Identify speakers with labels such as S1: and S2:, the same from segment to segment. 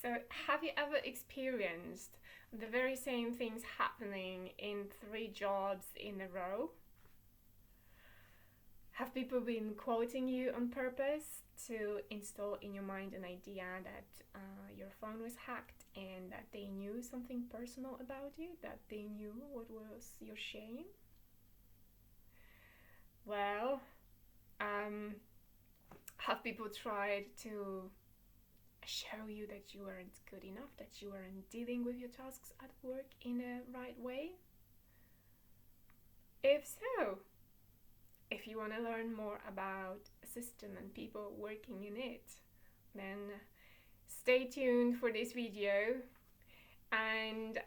S1: So, have you ever experienced the very same things happening in three jobs in a row? Have people been quoting you on purpose to install in your mind an idea that your phone was hacked and that they knew something personal about you, that they knew what was your shame? Well, um, have people tried to show you that you weren't good enough, that you weren't dealing with your tasks at work in a right way? If so, if you want to learn more about a system and people working in it, then stay tuned for this video. And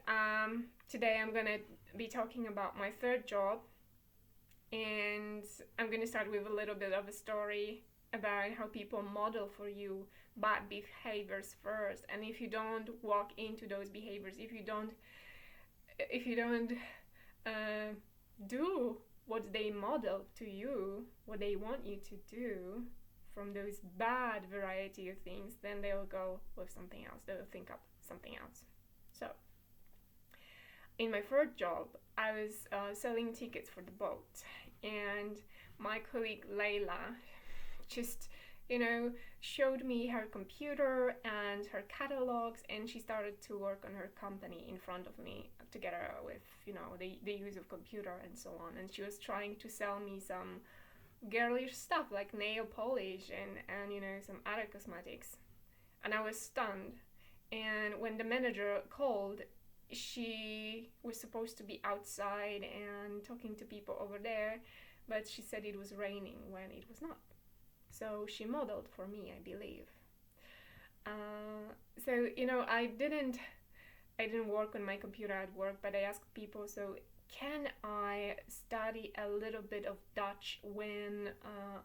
S1: today I'm gonna be talking about my third job, and I'm gonna start with a little bit of a story about how people model for you bad behaviors first, and if you don't walk into those behaviors, if you don't do what they model to you, what they want you to do from those bad variety of things, then they'll go with something else. They'll think up something else. So, in my first job, I was selling tickets for the boat, and my colleague Layla just, showed me her computer and her catalogs, and she started to work on her company in front of me together with, the use of computer and so on. And she was trying to sell me some girlish stuff like nail polish and some other cosmetics. And I was stunned. And when the manager called, she was supposed to be outside and talking to people over there, but she said it was raining when it was not. So she modeled for me, I believe. I didn't work on my computer at work, but I asked people, so can I study a little bit of Dutch when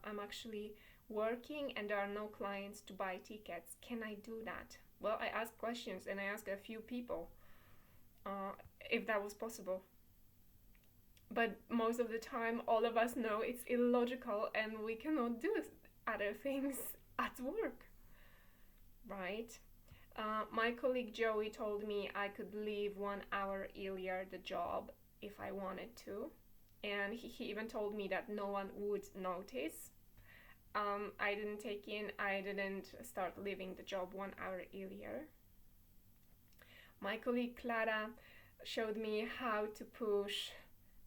S1: I'm actually working and there are no clients to buy tickets? Can I do that? Well, I asked questions and I asked a few people if that was possible. But most of the time, all of us know it's illogical and we cannot do other things at work, right? My colleague Joey told me I could leave 1 hour earlier the job if I wanted to, and he even told me that no one would notice. I didn't start leaving the job 1 hour earlier. My colleague Clara showed me how to push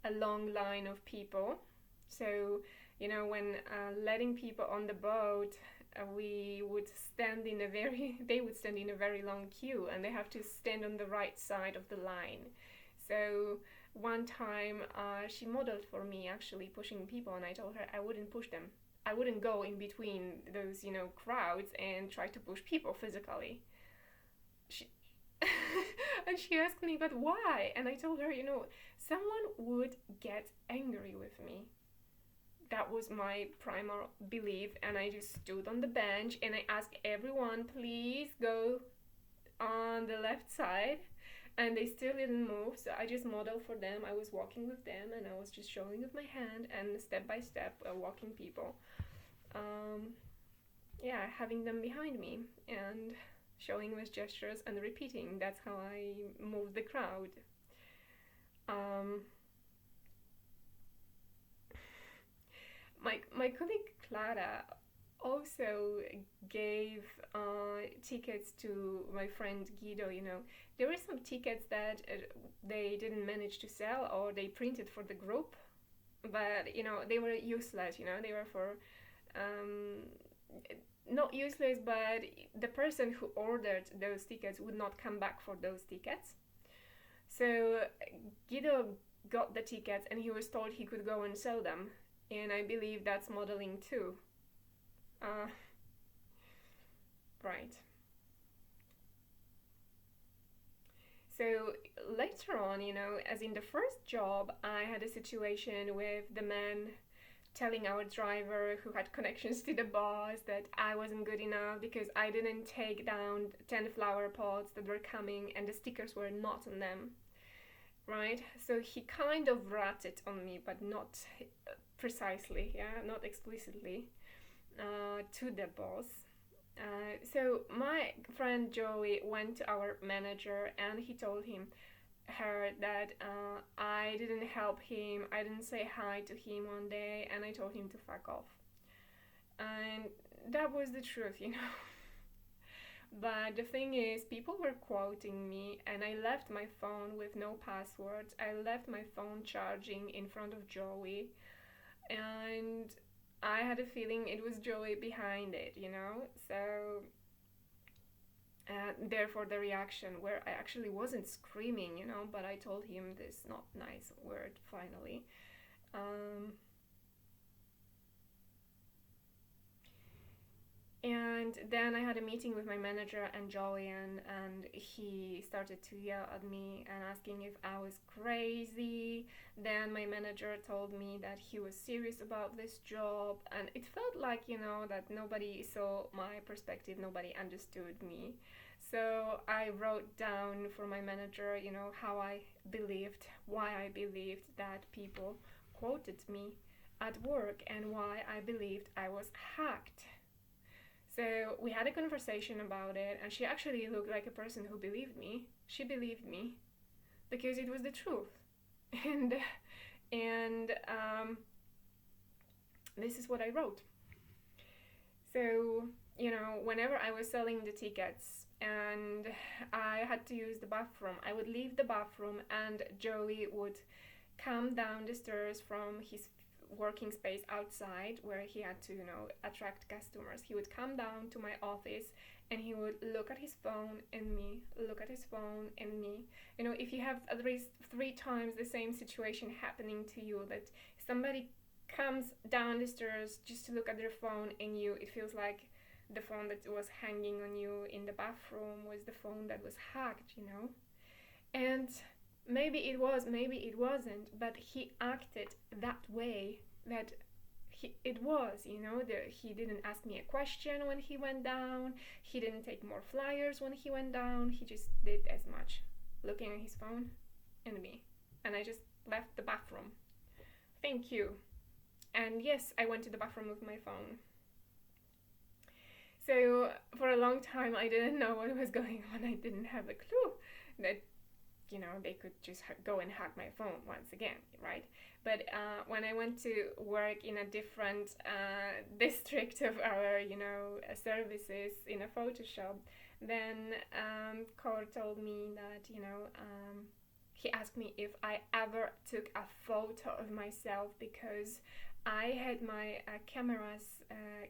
S1: a long line of people. So, when letting people on the boat, they would stand in a very long queue, and they have to stand on the right side of the line. So one time she modeled for me actually pushing people, and I told her I wouldn't push them. I wouldn't go in between those, crowds and try to push people physically. She and she asked me, but why? And I told her, someone would get angry with me. That was my primal belief, and I just stood on the bench and I asked everyone, please go on the left side, and they still didn't move. So I just modeled for them. I was walking with them and I was just showing with my hand and step by step walking people, having them behind me and showing with gestures and repeating. That's how I moved the crowd. My colleague Clara also gave tickets to my friend Guido. There were some tickets that they didn't manage to sell, or they printed for the group, but they were useless. They were for not useless, but the person who ordered those tickets would not come back for those tickets. So Guido got the tickets and he was told he could go and sell them, and I believe that's modeling too. Right. So later on, as in the first job, I had a situation with the man telling our driver who had connections to the boss that I wasn't good enough because I didn't take down 10 flower pots that were coming and the stickers were not on them, right? So he kind of ratted on me, but not precisely, not explicitly, to the boss. So my friend Joey went to our manager and he told her that I didn't help him, I didn't say hi to him one day, and I told him to fuck off. And that was the truth, you know. But the thing is, people were quoting me, and I left my phone with no passwords. I left my phone charging in front of Joey, and I had a feeling it was Joey behind it, you know? So, therefore, the reaction where I actually wasn't screaming, you know, but I told him this not nice word finally. Um, And then I had a meeting with my manager and Julian, and he started to yell at me and asking if I was crazy. Then my manager told me that he was serious about this job, and it felt like, you know, that nobody saw my perspective, nobody understood me. So I wrote down for my manager, you know, how I believed, why I believed that people quoted me at work and why I believed I was hacked. So we had a conversation about it, and she actually looked like a person who believed me. She believed me because it was the truth, and and this is what I wrote. So you know, whenever I was selling the tickets and I had to use the bathroom, I would leave the bathroom, and Joey would come down the stairs from his working space outside where he had to, you know, attract customers. He would come down to my office and he would look at his phone and me, look at his phone and me. You know, if you have at least 3 times the same situation happening to you, that somebody comes down the stairs just to look at their phone and you, it feels like the phone that was hanging on you in the bathroom was the phone that was hacked, you know. And maybe it was, maybe it wasn't, but he acted that way, that it was, you know. He didn't ask me a question when he went down, he didn't take more flyers when he went down, he just did as much, looking at his phone and me. And I just left the bathroom. Thank you. And yes, I went to the bathroom with my phone. So for a long time I didn't know what was going on. I didn't have a clue that, you know, they could just go and hack my phone once again, right? But when I went to work in a different district of our, you know, services in a photo shop, then Cor told me that, you know, he asked me if I ever took a photo of myself because I had my cameras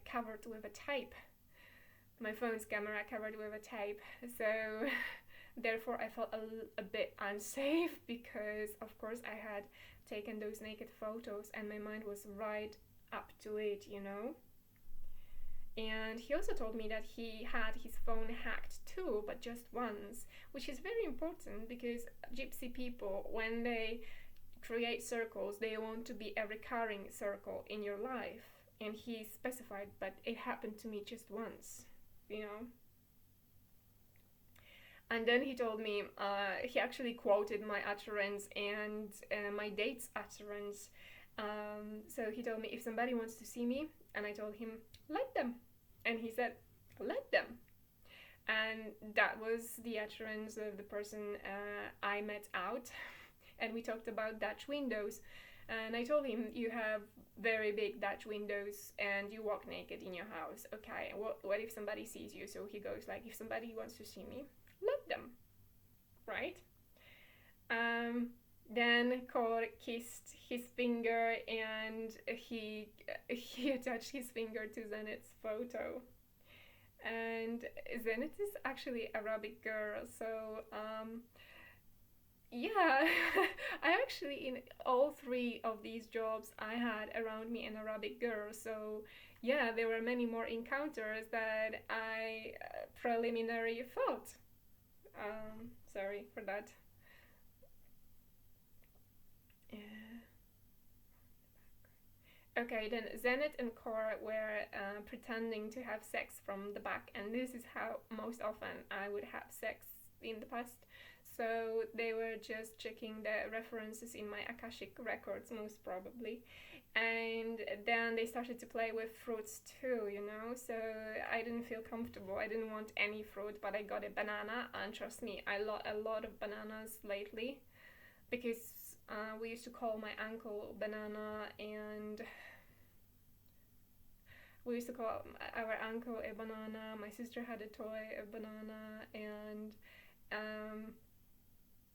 S1: covered with a tape. My phone's camera covered with a tape. So therefore I felt a bit unsafe because of course I had taken those naked photos and my mind was right up to it, you know. And he also told me that he had his phone hacked too, but just once, which is very important because gypsy people, when they create circles, they want to be a recurring circle in your life. And he specified, but it happened to me just once, you know. And then he told me, he actually quoted my utterance and my date's utterance. So he told me if somebody wants to see me, and I told him, let them. And he said, let them. And that was the utterance of the person I met out. And we talked about Dutch windows. And I told him, you have very big Dutch windows and you walk naked in your house. Okay, what if somebody sees you? So he goes like, if somebody wants to see me, let them, right? Then Cor kissed his finger and he attached his finger to Zenit's photo. And Zenit is actually Arabic girl, so yeah, I actually, in all 3 of these jobs, I had around me an Arabic girl. So yeah, there were many more encounters that I preliminary thought. Sorry for that. Yeah. Okay, then Zenit and Cora were pretending to have sex from the back, and this is how most often I would have sex in the past. So they were just checking the references in my Akashic records, most probably. And then they started to play with fruits too, you know, so I didn't feel comfortable. I didn't want any fruit, but I got a banana, and trust me, I lot a lot of bananas lately, because we used to call my uncle Banana, and we used to call our uncle a banana. My sister had a toy, a banana, and um,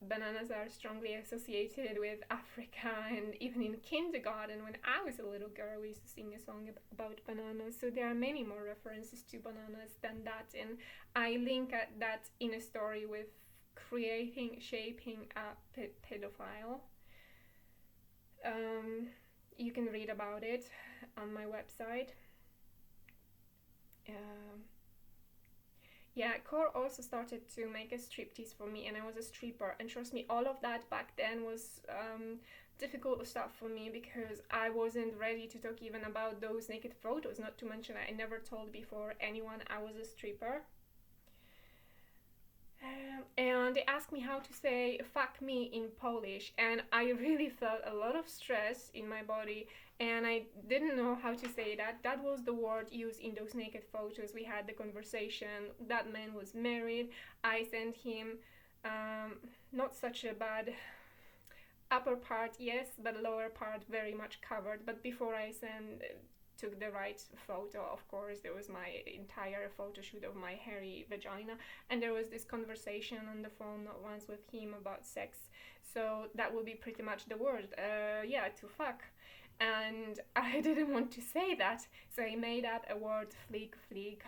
S1: bananas are strongly associated with Africa. And even in kindergarten, when I was a little girl, we used to sing a song about bananas. So there are many more references to bananas than that, and I link at that in a story with shaping a pedophile. You can read about it on my website. Yeah, Core also started to make a striptease for me, and I was a stripper. And trust me, all of that back then was difficult stuff for me, because I wasn't ready to talk even about those naked photos. Not to mention, I never told before anyone I was a stripper. And they asked me how to say fuck me in Polish, and I really felt a lot of stress in my body, and I didn't know how to say that. That was the word used in those naked photos. We had the conversation. That man was married. I sent him not such a bad upper part, yes, but lower part very much covered. But before I took the right photo, of course, there was my entire photo shoot of my hairy vagina, and there was this conversation on the phone not once with him about sex. So that would be pretty much the word, yeah, to fuck. And I didn't want to say that, so I made up a word, fleek.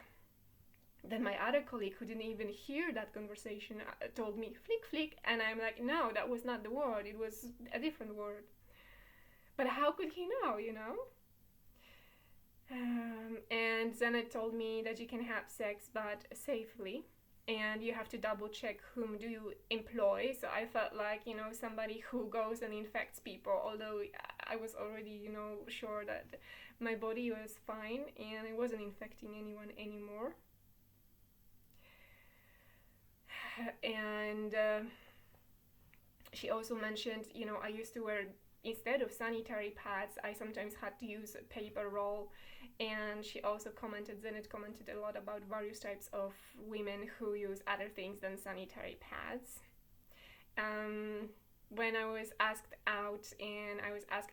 S1: Then my other colleague, who didn't even hear that conversation, told me fleek, and I'm like, no, that was not the word, it was a different word. But how could he know, you know? And then it told me that you can have sex, but safely, and you have to double check whom do you employ. So I felt like, you know, somebody who goes and infects people, although I was already, you know, sure that my body was fine and I wasn't infecting anyone anymore. And she also mentioned, you know, I used to wear, instead of sanitary pads, I sometimes had to use a paper roll. And she also commented a lot about various types of women who use other things than sanitary pads. When I was asked out and I was asked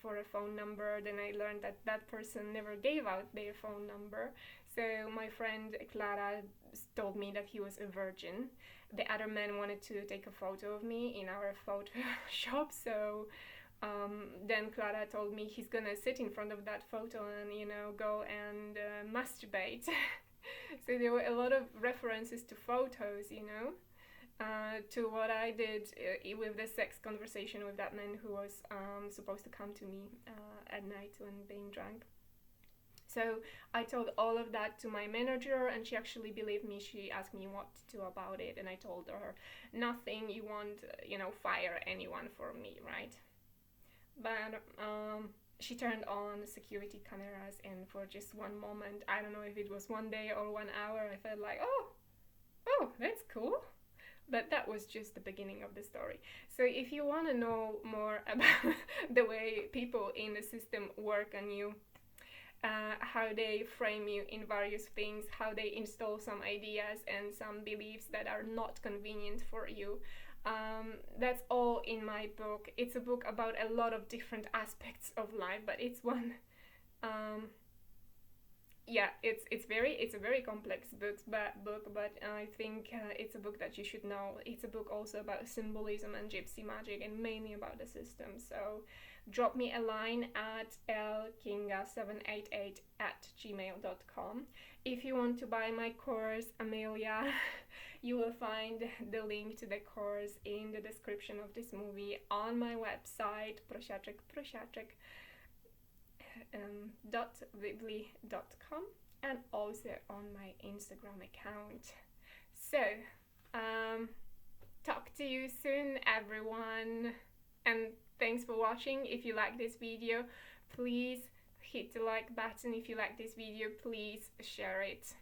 S1: for a phone number, then I learned that that person never gave out their phone number. So my friend Clara told me that he was a virgin. The other man wanted to take a photo of me in our photo shop, so then Clara told me he's gonna sit in front of that photo and, you know, go and masturbate. So there were a lot of references to photos, you know, to what I did with the sex conversation with that man who was supposed to come to me at night when being drunk. So I told all of that to my manager, and she actually believed me. She asked me what to do about it, and I told her, nothing, you won't, you know, fire anyone for me, right? But she turned on security cameras, and for just one moment, I don't know if it was 1 day or 1 hour, I felt like, oh, that's cool. But that was just the beginning of the story. So if you want to know more about the way people in the system work on you, how they frame you in various things, how they install some ideas and some beliefs that are not convenient for you, that's all in my book. It's a book about a lot of different aspects of life, but it's one, yeah, it's a very complex book, but I think it's a book that you should know. It's a book also about symbolism and gypsy magic, and mainly about the system. So drop me a line at lkinga788@gmail.com. If you want to buy my course, Amelia, you will find the link to the course in the description of this movie on my website, prosiaczek.weebly.com, and also on my Instagram account. So, talk to you soon, everyone, and thanks for watching. If you like this video, please hit the like button. If you like this video, please share it.